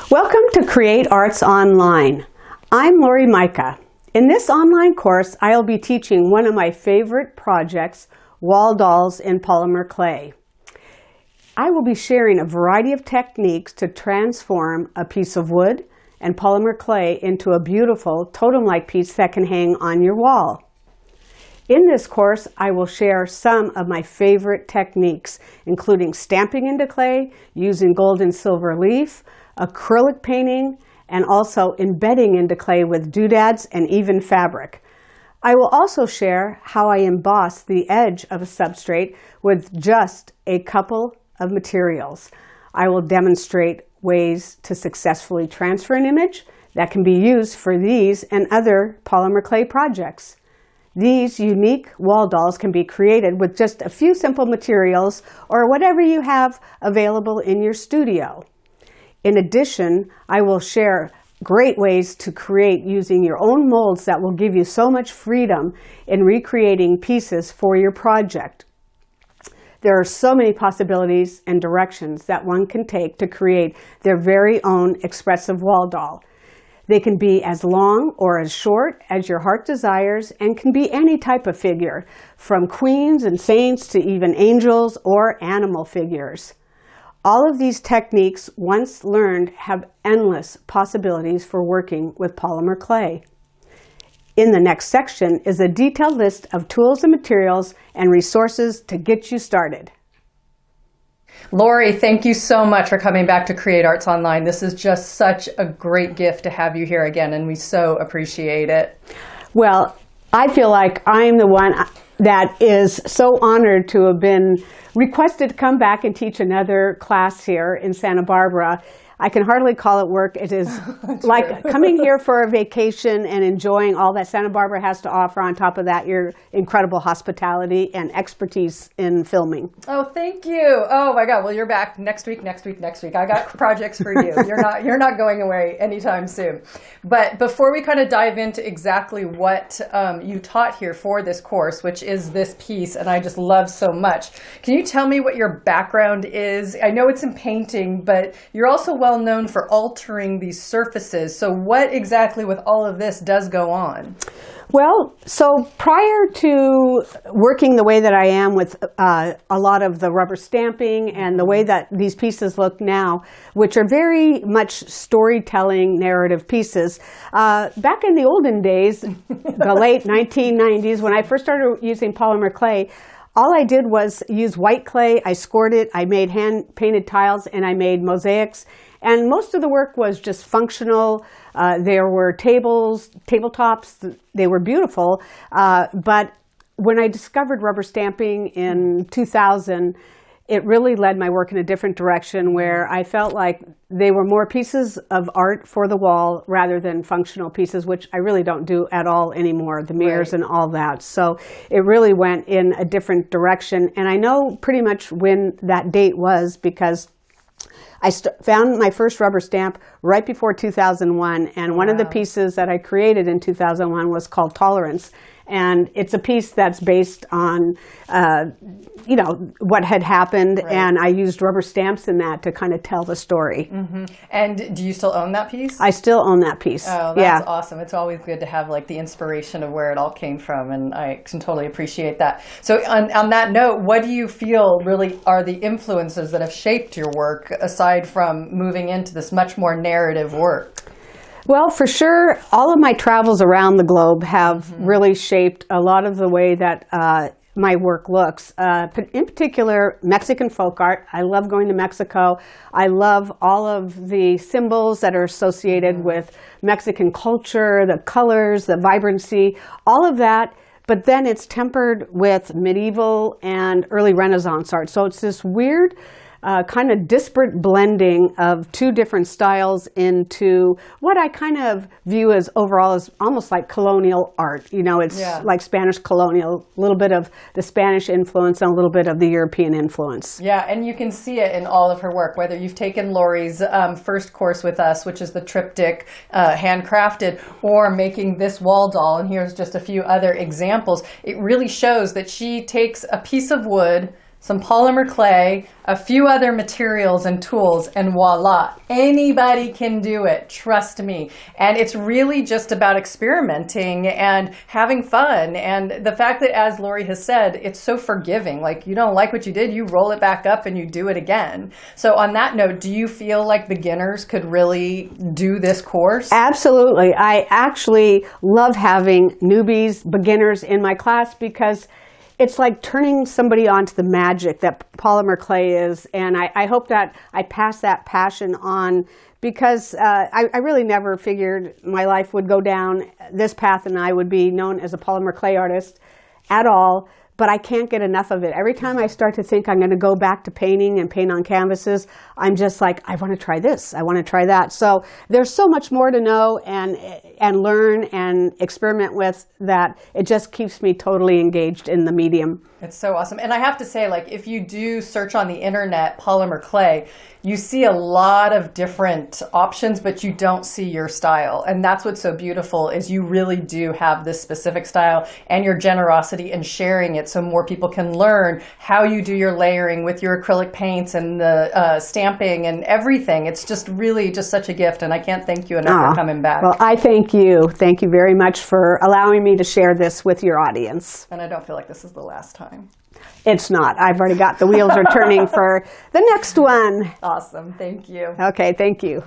Welcome to Create Arts Online. I'm Laurie Mika. In this online course, I'll be teaching one of my favorite projects, wall dolls in polymer clay. I will be sharing a variety of techniques to transform a piece of wood and polymer clay into a beautiful totem-like piece that can hang on your wall. In this course, I will share some of my favorite techniques, including stamping into clay, using gold and silver leaf, acrylic painting, and also embedding into clay with doodads and even fabric. I will also share how I emboss the edge of a substrate with just a couple of materials. I will demonstrate ways to successfully transfer an image that can be used for these and other polymer clay projects. These unique wall dolls can be created with just a few simple materials or whatever you have available in your studio. In addition, I will share great ways to create using your own molds that will give you so much freedom in recreating pieces for your project. There are so many possibilities and directions that one can take to create their very own expressive wall doll. They can be as long or as short as your heart desires and can be any type of figure, from queens and saints to even angels or animal figures. All of these techniques, once learned, have endless possibilities for working with polymer clay. In the next section is a detailed list of tools and materials and resources to get you started. Laurie, thank you so much for coming back to Create Arts Online. This is just such a great gift to have you here again, and we so appreciate it. Well, I feel like I'm the one that is so honored to have been requested to come back and teach another class here in Santa Barbara. I can hardly call it work. It is like coming here for a vacation and enjoying all that Santa Barbara has to offer. On top of that, your incredible hospitality and expertise in filming. Oh, thank you. Oh my God. Well, you're back next week. I got projects for you. You're not going away anytime soon. But before we kind of dive into exactly what you taught here for this course, which is this piece, and I just love so much, can you tell me what your background is? I know it's in painting, but you're also well known for altering these surfaces. So what exactly with all of this does go on? Well, so prior to working the way that I am with a lot of the rubber stamping and the way that these pieces look now, which are very much storytelling narrative pieces, back in the olden days, the late 1990s, when I first started using polymer clay, all I did was use white clay, I scored it, I made hand-painted tiles, and I made mosaics. And most of the work was just functional. There were tabletops, they were beautiful. But when I discovered rubber stamping in 2000, it really led my work in a different direction where I felt like they were more pieces of art for the wall rather than functional pieces, which I really don't do at all anymore, the mirrors and all that. So it really went in a different direction. And I know pretty much when that date was because I found my first rubber stamp right before 2001, and one of the pieces that I created in 2001 was called Tolerance. And it's a piece that's based on, what had happened, and I used rubber stamps in that to kind of tell the story. Mm-hmm. And do you still own that piece? I still own that piece. Oh, that's awesome. It's always good to have like the inspiration of where it all came from, and I can totally appreciate that. So on that note, what do you feel really are the influences that have shaped your work, aside from moving into this much more narrative work? Well, for sure, all of my travels around the globe have really shaped a lot of the way that my work looks. In particular, Mexican folk art. I love going to Mexico. I love all of the symbols that are associated with Mexican culture, the colors, the vibrancy, all of that. But then it's tempered with medieval and early Renaissance art. So it's this weird kind of disparate blending of two different styles into what I kind of view as overall as almost like colonial art. You know, it's like Spanish colonial, a little bit of the Spanish influence and a little bit of the European influence. Yeah, and you can see it in all of her work, whether you've taken Laurie's first course with us, which is the triptych handcrafted, or making this wall doll, and here's just a few other examples. It really shows that she takes a piece of wood, some polymer clay, a few other materials and tools, and voila, anybody can do it, trust me. And it's really just about experimenting and having fun. And the fact that, as Laurie has said, it's so forgiving. Like, you don't like what you did, you roll it back up and you do it again. So on that note, do you feel like beginners could really do this course? Absolutely. I actually love having newbies, beginners in my class, because it's like turning somebody on to the magic that polymer clay is. And I hope that I pass that passion on, because I really never figured my life would go down this path and I would be known as a polymer clay artist at all. But I can't get enough of it. Every time I start to think I'm going to go back to painting and paint on canvases, I'm just like, I want to try this, I want to try that. So there's so much more to know and learn and experiment with, that it just keeps me totally engaged in the medium. It's so awesome. And I have to say, like, if you do search on the internet polymer clay, you see a lot of different options, but you don't see your style. And that's what's so beautiful, is you really do have this specific style, and your generosity in sharing it so more people can learn how you do your layering with your acrylic paints and the stamping and everything. It's just really just such a gift, and I can't thank you enough for coming back. Well, I thank you. Thank you very much for allowing me to share this with your audience. And I don't feel like this is the last time. It's not. I've already got the wheels are turning for the next one. Awesome. Thank you. Okay, thank you.